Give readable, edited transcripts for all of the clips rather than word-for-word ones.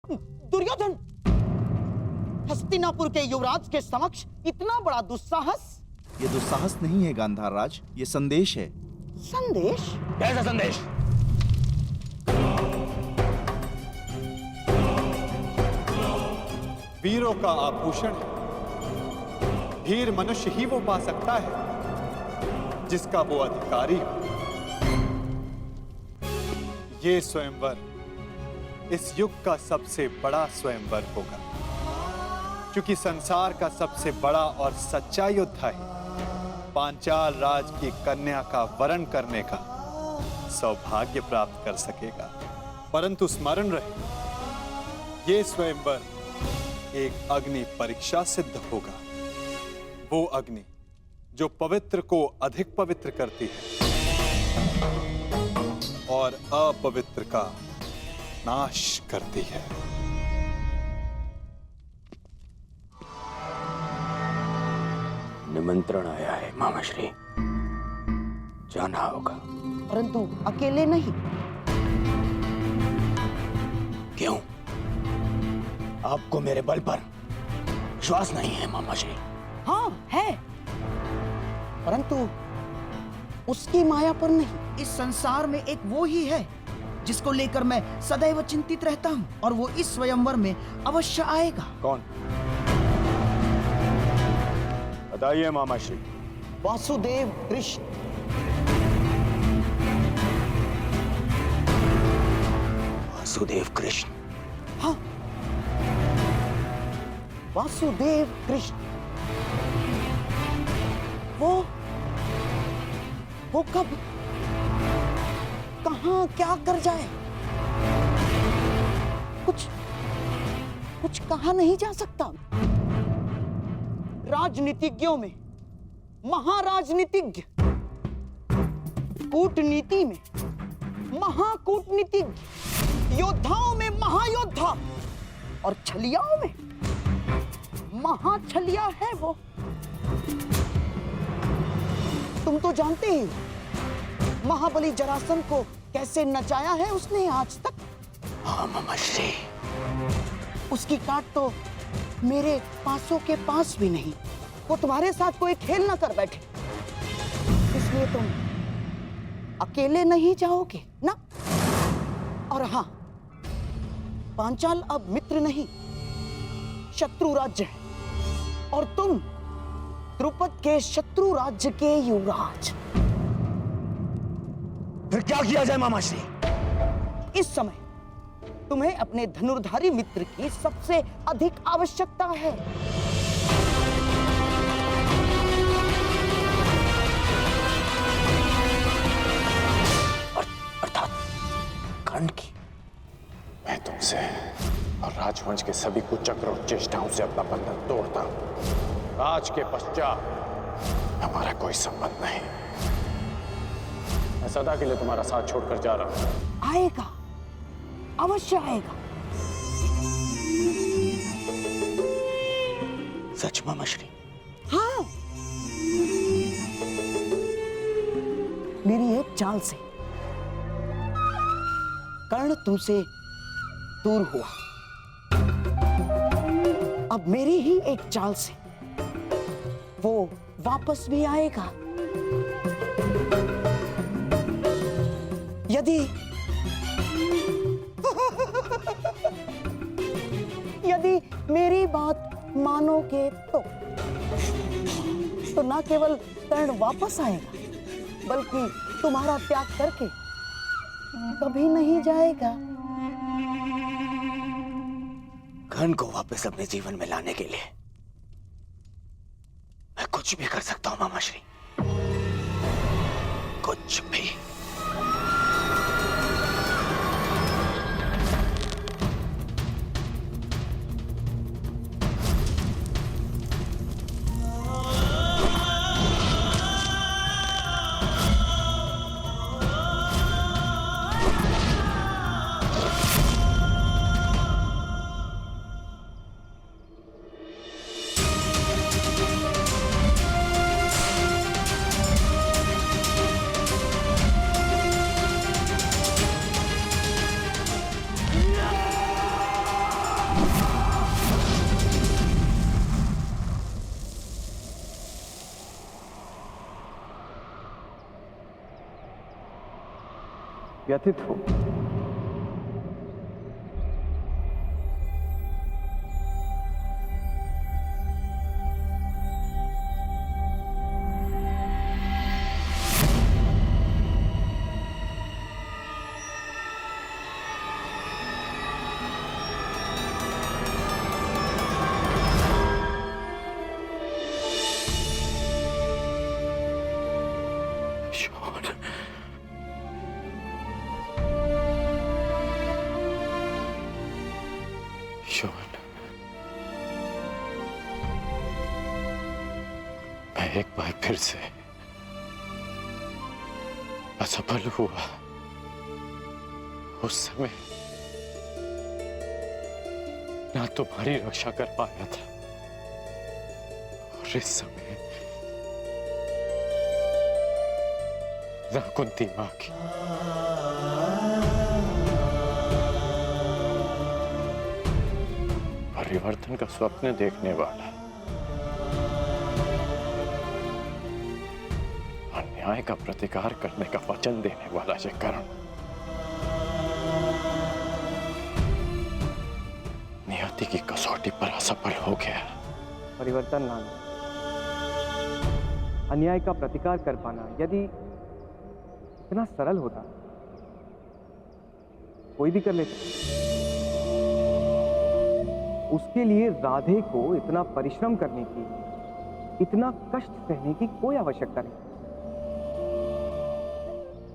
दुर्योधन, हस्तिनापुर के युवराज के समक्ष इतना बड़ा दुस्साहस? ये दुस्साहस नहीं है गांधार राज, ये संदेश है। संदेश? कैसा संदेश? वीरों का आभूषण है। वीर मनुष्य ही वो पा सकता है जिसका वो अधिकारी हो। ये स्वयंवर इस युग का सबसे बड़ा स्वयंवर होगा, क्योंकि संसार का सबसे बड़ा और सच्चा योद्धा ही पांचाल राज की कन्या का वरण करने का सौभाग्य प्राप्त कर सकेगा। परंतु स्मरण रहे, ये स्वयंवर एक अग्नि परीक्षा सिद्ध होगा। वो अग्नि जो पवित्र को अधिक पवित्र करती है और अपवित्र का नाश करती है। निमंत्रण आया है मामाश्री, जाना होगा। परंतु अकेले नहीं। क्यों? आपको मेरे बल पर विश्वास नहीं है मामाश्री? हाँ है, परंतु उसकी माया पर नहीं। इस संसार में एक वो ही है जिसको लेकर मैं सदैव चिंतित रहता हूँ, और वो इस स्वयंवर में अवश्य आएगा। कौन? बताइए मामाश्री। वासुदेव कृष्ण। वासुदेव कृष्ण? हाँ, वासुदेव कृष्ण। वो कब, कहां, क्या कर जाए, कुछ कहा नहीं जा सकता। राजनीतिज्ञों में महाराजनीतिज्ञ, कूटनीति में महाकूटनीतिज्ञ, योद्धाओं में महायोद्धा और छलियाओं में महाछलिया है वो। तुम तो जानते ही महाबली जरासंध को कैसे नचाया है उसने आज तक। हाँ मामाश्री। उसकी काट तो मेरे पासों के पास भी नहीं। वो तुम्हारे साथ कोई खेल ना कर बैठे, इसलिए तुम अकेले नहीं जाओगे ना। और हाँ, पांचाल अब मित्र नहीं, शत्रु राज्य है, और तुम द्रुपद के शत्रु राज्य के युवराज। फिर क्या किया जाए मामाश्री? इस समय तुम्हें अपने धनुर्धारी मित्र की सबसे अधिक आवश्यकता है। अर्थात कर्ण की। मैं तुमसे और राजवंश के सभी कुचक्र और चेष्टाओं से अपना बंधन तोड़ता हूं। आज के पश्चात हमारा कोई संबंध नहीं। मैं सदा के लिए तुम्हारा साथ छोड़कर जा रहा हूं। आएगा, अवश्य आएगा। सच मामाश्री? हाँ, मेरी एक चाल से कर्ण तुमसे दूर हुआ। अब मेरी ही एक चाल से वो वापस भी आएगा। यदि यदि मेरी बात मानोगे तो ना केवल कर्ण वापस आएगा, बल्कि तुम्हारा त्याग करके कभी नहीं जाएगा। कर्ण को वापस अपने जीवन में लाने के लिए मैं कुछ भी कर सकता हूं मामाश्री, कुछ भी। व्यथित हूं। शॉन, मैं एक बार फिर से असफल हुआ। उस समय ना तुम्हारी रक्षा कर पाया था, और इस समय ना कुंती मां की। परिवर्तन का स्वप्न देखने वाला, अन्याय का प्रतिकार करने का वचन देने वाला ये कर्ण नियति की कसौटी पर असफल हो गया। परिवर्तन लाना, अन्याय का प्रतिकार कर पाना यदि इतना सरल होता कोई भी कर लेता। उसके लिए राधे को इतना परिश्रम करने की, इतना कष्ट सहने की कोई आवश्यकता नहीं।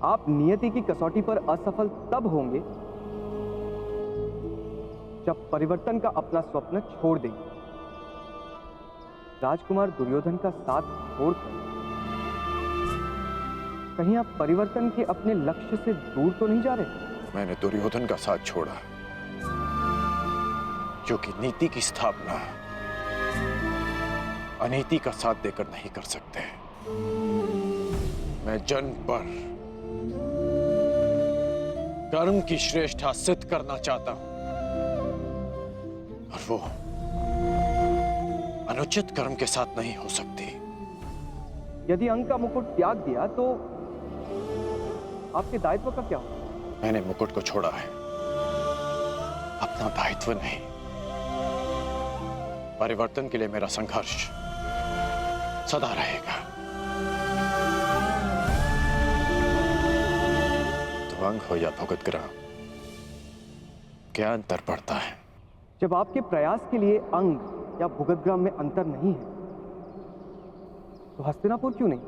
आप नियति की कसौटी पर असफल तब होंगे जब परिवर्तन का अपना स्वप्न छोड़ देंगे। राजकुमार दुर्योधन का साथ छोड़कर कहीं आप परिवर्तन के अपने लक्ष्य से दूर तो नहीं जा रहे? मैंने दुर्योधन का साथ छोड़ा क्योंकि नीति की स्थापना अनीति का साथ देकर नहीं कर सकते। मैं जन्म पर कर्म की श्रेष्ठता सिद्ध करना चाहता हूं, और वो अनुचित कर्म के साथ नहीं हो सकती। यदि अंक का मुकुट त्याग दिया तो आपके दायित्व का क्या होगा? मैंने मुकुट को छोड़ा है, अपना दायित्व नहीं। परिवर्तन के लिए मेरा संघर्ष सदा रहेगा। तो अंग हो या भुगतग्राम, क्या अंतर पड़ता है? जब आपके प्रयास के लिए अंग या भुगतग्राम में अंतर नहीं है तो हस्तिनापुर क्यों नहीं?